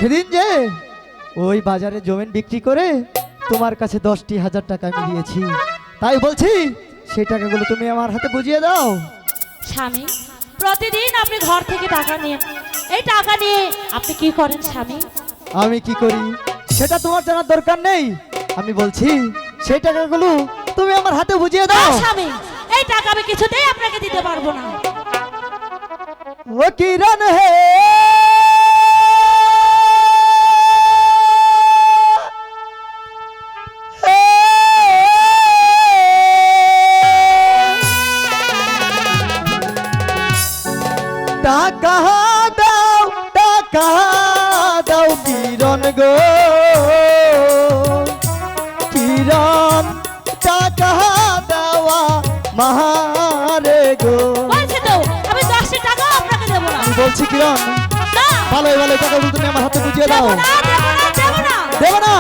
সেদিন যে ওই বাজারে জমিন বিক্রি করে তোমার কাছে 10,000 টাকা আমি দিয়েছি, তাই বলছি সেই টাকাগুলো তুমি আমার হাতে বুঝিয়ে দাও। স্বামী, প্রতিদিন আপনি ঘর থেকে টাকা নেন, এই টাকা নিয়ে আপনি কি করেন স্বামী? আমি কি করি সেটা তোমার জানার দরকার নেই, আমি বলছি সেই টাকাগুলো তুমি আমার হাতে বুঝিয়ে দাও। স্বামী, এই টাকা আমি কিছুতেই আপনাকে দিতে পারবো না। ও কিরণ হে টাকা দাও, টাকা দাও কিরণ গো, কিরণ টাকা দেওয়া মাহারে গো। বলছি তো আমি 10 টাকা আপনাকে দেবো না। আমি বলছি কিরণ, না, ভালো ভালো টাকাগুলো তুমি আমার হাতে বুঝিয়ে দাও। দেবো না, দেবো না, দেবো না। দেবো না?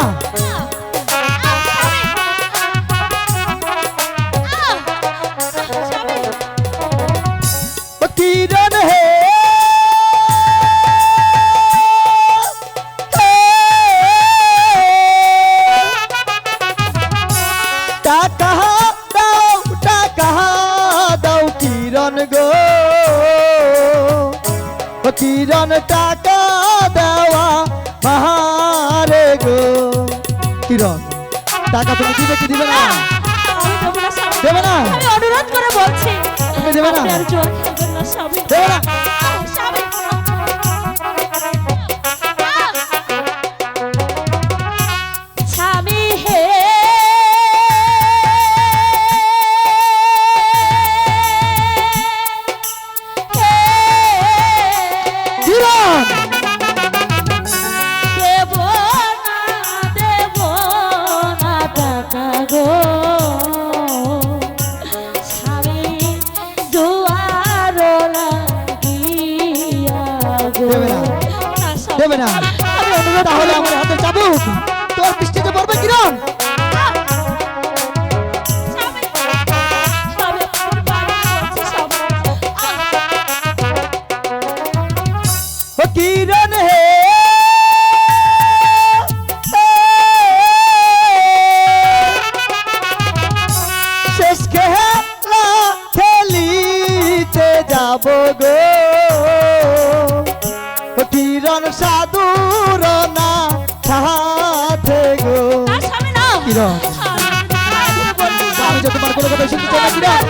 ও কিরণ হে টাকা দাও, টাকা দাও কিরণ গো, ও কিরণ টাকা দেওয়া মাহারে গো। কিরণ টাকা তুমি দিবে কি দিবে না? আমি দেবো না স্বামী। দেবে না? আমি অনুরোধ করে বলছি, তুমি দেবে না? আপনি আর জোর খেলবেন না স্বামী। দেবে না? স্বামী, স্বামী হে কিরণ দেব না টাকা গো, স্বামী দুয়ার লাগিয়া গো। দেবে না? না স্বামী, দেবে না? আমি অনুরোধ তাহলে করে আমার হাতে চাবুক তোর বৃষ্টিতে পড়বে কিরণ। স্বামী, স্বামী, আমার বাড়ি বলছি স্বামী। ও কিরণ হে শেষ খেলা খেলিতে যাব গো, ও কিরণ সাধুর না সাথে গো। না স্বামী, না। কিরণ আমি বলছি আমি যে তোমার কোনো কথা শুনতে চাই না কিরণ।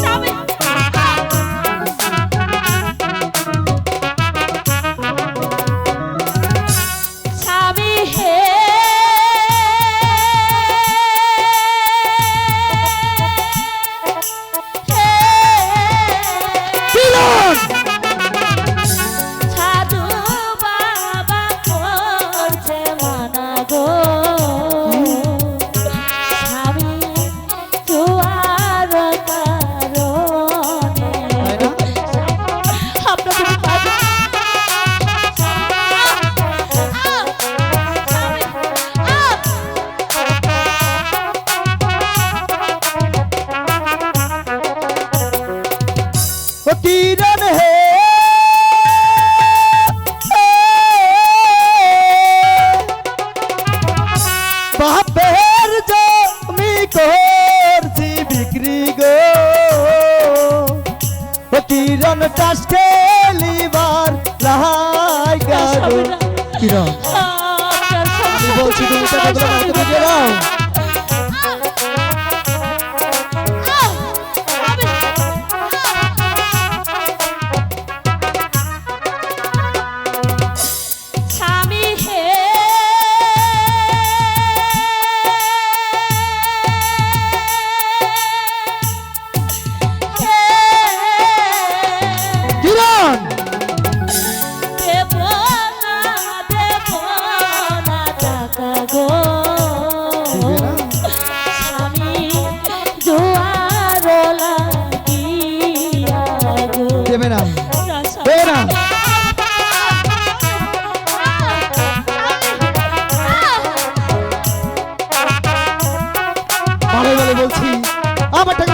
স্বামী, স্বামী হে কিরণ সাধু বাবা করছে মানা গো, স্বামী জুয়ার কারণে আপনাকে ও কিরণ হে বাপের জমি করছি বিক্রি গো, ও কিরণ টাস খেলিবার লাই গো। কিরণ আমি বলছি তুমি টাকাগুলো আমার হাতে বুঝিয়ে দাও। স্বামী হে কিরণ দেব না টাকা গো, দিবে না? স্বামী জোয়ার লাগিয়া গো। দেবে না? না স্বামী, দেবে না? ভালো ভালো বলছি আমার টাকা